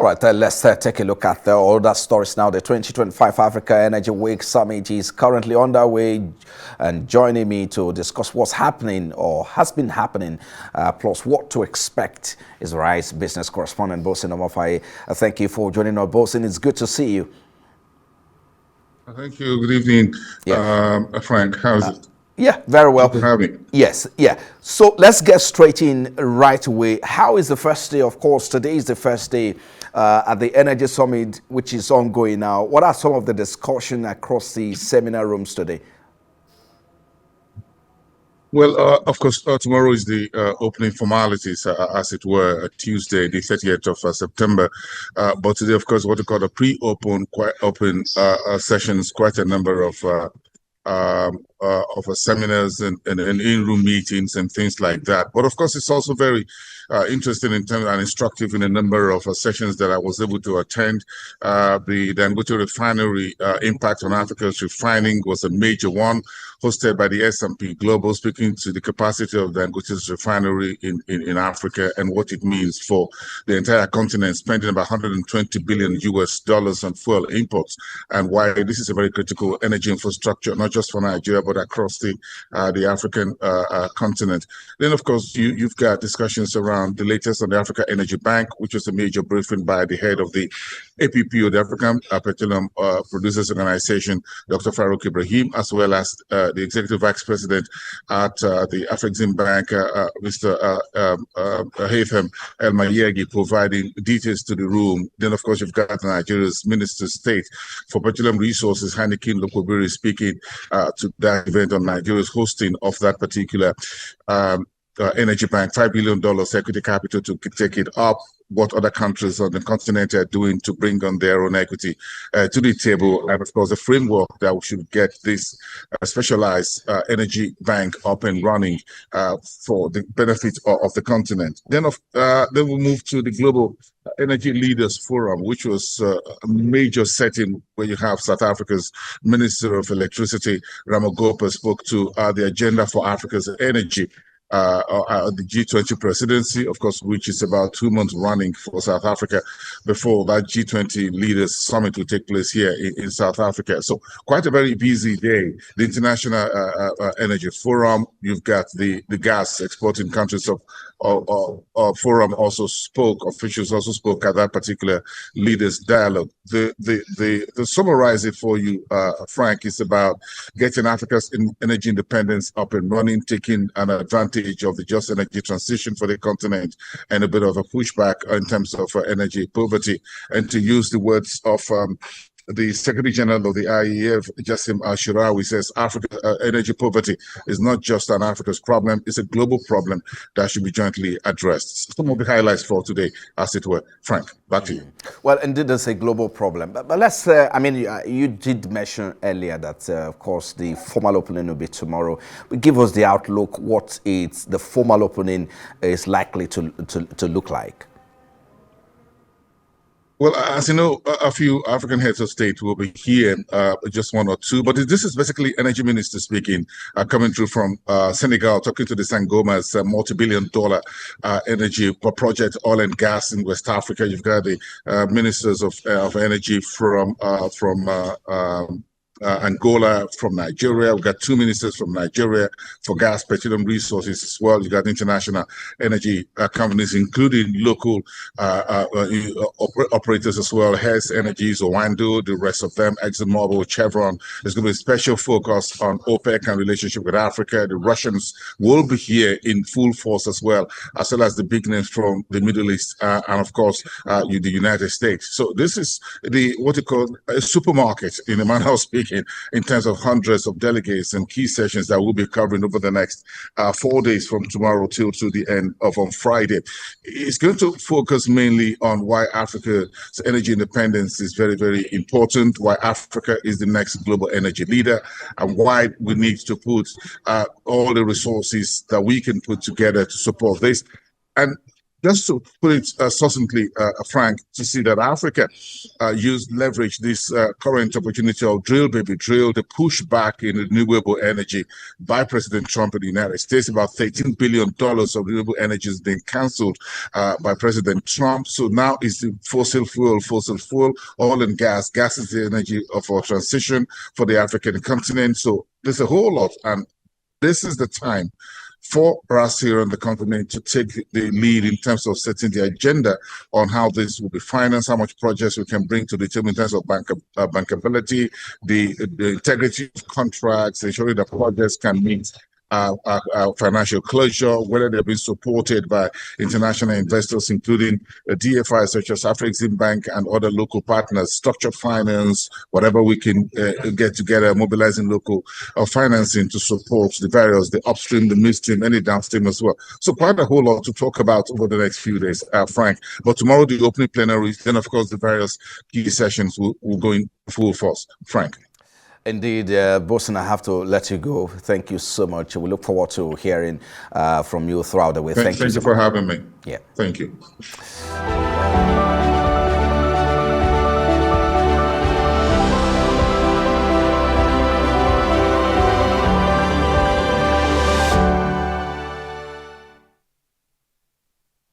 right, let's take a look at the older stories now. The 2025 Africa Energy Week Summit is currently underway, and joining me to discuss what's happening or has been happening, plus what to expect, is Rice business correspondent Boason Omofaye. Thank you for joining us, Boason. It's good to see you. Thank you. Good evening, Frank. How's it? Yeah, very well. Good to have you. Yes, yeah. So let's get straight in right away. How is the first day? Of course, today is the first day at the Energy Summit, which is ongoing now. What are some of the discussion across the seminar rooms today? Well, of course, tomorrow is the opening formalities, as it were, Tuesday, the 30th of September. But today, of course, what we call the pre-open, quite open sessions, quite a number of seminars and in-room meetings and things like that. But of course, it's also very interesting in terms and instructive in a number of sessions that I was able to attend. The Dangote refinery impact on Africa's refining was a major one, hosted by the S&P Global, speaking to the capacity of Dangote's refinery in Africa and what it means for the entire continent, spending about 120 billion US dollars on fuel imports, and why this is a very critical energy infrastructure, not just for Nigeria, but across the African continent. Then, of course, you've got discussions around the latest on the Africa Energy Bank, which was a major briefing by the head of the APPO, the African Petroleum Producers Organization, Dr. Farouk Ibrahim, as well as the Executive Vice President at the Afrexim Bank, Mr. Haytham El Mayegi, providing details to the room. Then, of course, you've got Nigeria's Minister of State for Petroleum Resources, Hanikin Lokobiri, speaking to that event on Nigeria's hosting of that particular energy bank, $5 billion equity capital to take it up, what other countries on the continent are doing to bring on their own equity to the table, and of course the framework that we should get this specialized energy bank up and running for the benefit of the continent. Then we move to the Global Energy Leaders Forum, which was a major setting where you have South Africa's Minister of Electricity, Ramogopa, spoke to the agenda for Africa's energy. The G20 presidency, of course, which is about 2 months running for South Africa before that G20 leaders summit will take place here in South Africa. So quite a very busy day. The International Energy Forum, you've got the gas exporting countries of forum also spoke, officials also spoke at that particular leaders dialogue. The summarize it for you, Frank, is about getting Africa's energy independence up and running, taking an advantage of the just energy transition for the continent, and a bit of a pushback in terms of energy poverty. And to use the words of the Secretary General of the IEF, Jassim Al-Shirawi, says Africa energy poverty is not just an Africa's problem, it's a global problem that should be jointly addressed. Some of the highlights for today, as it were. Frank, back to you. Well, indeed, it's a global problem. But let's, I mean, you did mention earlier that, of course, the formal opening will be tomorrow. But give us the outlook, what the formal opening is likely to look like. Well, as you know, a few African heads of state will be here, just one or two. But this is basically energy minister speaking, coming through from Senegal, talking to the Sangoma's multi-billion-dollar energy project, oil and gas in West Africa. You've got the ministers of energy from Angola, from Nigeria. We've got two ministers from Nigeria for gas, petroleum resources as well. You've got international energy companies, including local operators as well. Hess Energies, Owando, the rest of them, ExxonMobil, Chevron. There's going to be a special focus on OPEC and relationship with Africa. The Russians will be here in full force as well as the big names from the Middle East and of course the United States. So this is what you call a supermarket, in a manner of speaking, in terms of hundreds of delegates and key sessions that we'll be covering over the next 4 days from tomorrow till to the end of on Friday. It's going to focus mainly on why Africa's energy independence is very, very important, why Africa is the next global energy leader, and why we need to put all the resources that we can put together to support this. And just to put it succinctly, Frank, to see that Africa leverage this current opportunity of drill, baby, drill, the pushback in renewable energy by President Trump in the United States. About $13 billion of renewable energy has been cancelled by President Trump. So now is the fossil fuel, oil and gas. Gas is the energy of our transition for the African continent. So there's a whole lot, and this is the time for us here on the continent to take the lead in terms of setting the agenda on how this will be financed, how much projects we can bring to the table in terms of bankability, the integrity of contracts, ensuring that projects can meet financial closure, whether they're being supported by international investors, including DFIs such as Afrexim Bank and other local partners, structured finance, whatever we can get together, mobilizing local financing to support the upstream, the midstream, and the downstream as well. So quite a whole lot to talk about over the next few days, Frank. But tomorrow, the opening plenary, then of course the various key sessions will go in full force. Frank. Indeed, Boason, I have to let you go. Thank you so much. We look forward to hearing from you throughout the way. Thank you for having me. Yeah. Thank you.